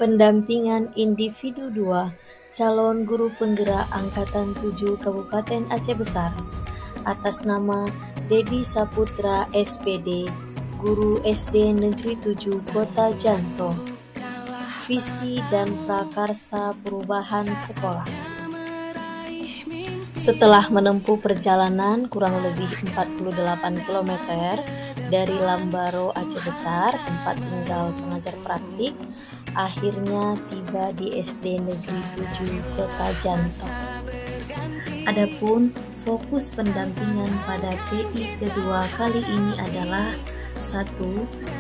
Pendampingan Individu 2, Calon Guru Penggerak Angkatan 7 Kabupaten Aceh Besar, atas nama Dedi Saputra SPD, Guru SD Negeri 7 Kota Janto. Visi dan prakarsa perubahan sekolah. Setelah menempuh perjalanan kurang lebih 48 km dari Lambaro, Aceh Besar, tempat tinggal pengajar praktik, akhirnya tiba di SD Negeri 7 Kota Janto. Adapun fokus pendampingan pada PI kedua kali ini adalah 1.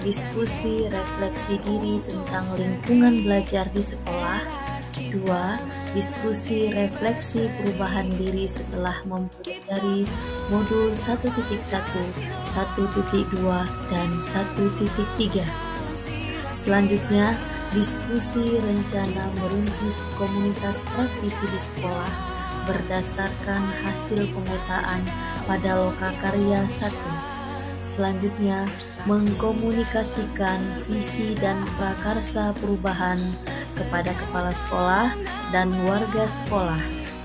Diskusi refleksi diri tentang lingkungan belajar di sekolah. 2. Diskusi refleksi perubahan diri setelah mempelajari modul 1.1, 1.2, dan 1.3. Selanjutnya, diskusi rencana merintis komunitas praktisi di sekolah berdasarkan hasil pemetaan pada Lokakarya 1. Selanjutnya, mengkomunikasikan visi dan prakarsa perubahan kepada kepala sekolah dan warga sekolah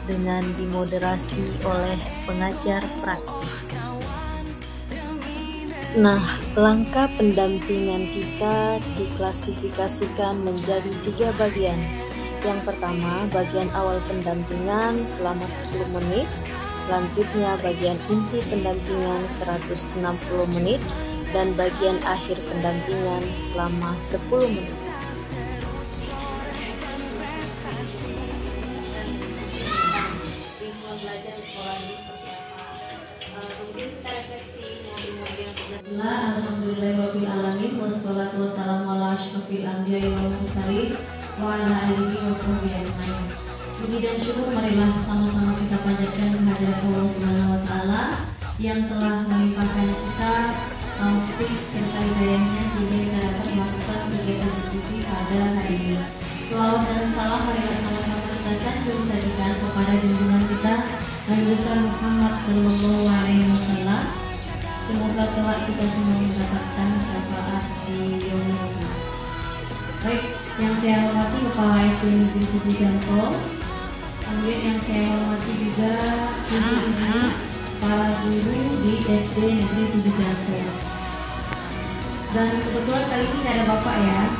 dengan dimoderasi oleh pengajar praktik. Nah, langkah pendampingan kita diklasifikasikan menjadi 3 bagian. Yang pertama, bagian awal pendampingan selama 10 menit, selanjutnya bagian inti pendampingan 160 menit, dan bagian akhir pendampingan selama 10 menit. Lingkungan belajar di sekolah ini seperti apa? Kemudian kita refleksi modul-modul yang sudah. Alhamdulillahirobbilalamin wassalatu wassalamu ala asyrofil anbiya'i wal mursalin wa ala alihi washabbihi ajmain. Puji dan syukur marilah sama-sama kita panjatkan kehadirat Allah Subhanahu wa taala yang telah melimpahkan kita taufik serta hidayahnya sehingga kita dapat melakukan kegiatan diskusi pada hari ini. Selawat dan salam marilah sama-sama kita sanjung sajikan kepada junjungan kita Nabi besar Muhammad sallallahu alaihi wasallam. Semoga kelak kita semua mendapatkan syafaat di yaumil kiamat. Baik, yang saya hormati Kepala SD Negeri 7 Janto, kemudian yang saya hormati juga ibu-ibu para guru di SD Negeri 7 Janto. Dan kebetulan kali ini ada Bapak ya.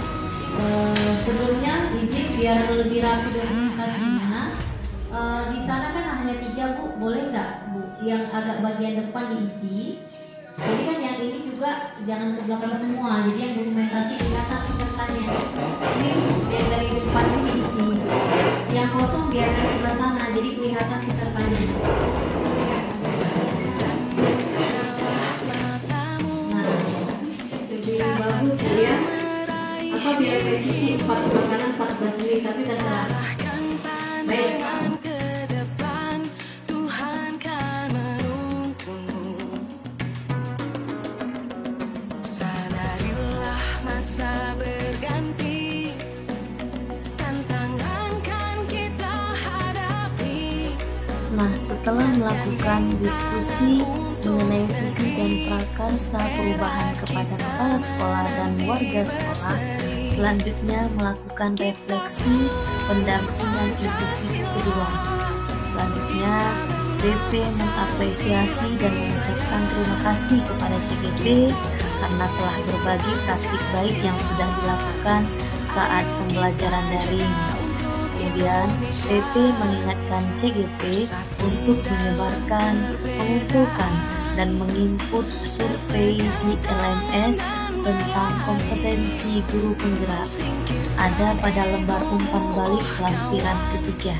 Sebelumnya izin biar lebih rapi dokumentasinya. Di sana kan hanya 3 Bu, boleh nggak Bu? Yang agak bagian depan diisi. Jadi kan yang ini juga jangan ke belakang semua. Jadi yang dokumentasi kelihatan pesertanya. Ini yang dari depan ini diisi. Yang kosong biar dari sebelah sana. Jadi kelihatan pesertanya. Nah, lebih bagus ya. Apa biar presisi 4 sebelah kanan 4 sebelah kiri, tapi terserah. Baik. Nah, setelah melakukan diskusi mengenai visi dan prakarsa perubahan kepada kepala sekolah dan warga sekolah, selanjutnya melakukan refleksi pendampingan individu kedua. Selanjutnya, BP mengapresiasi dan mengucapkan terima kasih kepada CGP karena telah berbagi praktik baik yang sudah dilakukan saat pembelajaran daring. Kemudian, PP mengingatkan CGP untuk menyebarkan, mengumpulkan, dan menginput survei di LMS tentang kompetensi guru penggerak ada pada lembar umpan balik lampiran ketiga.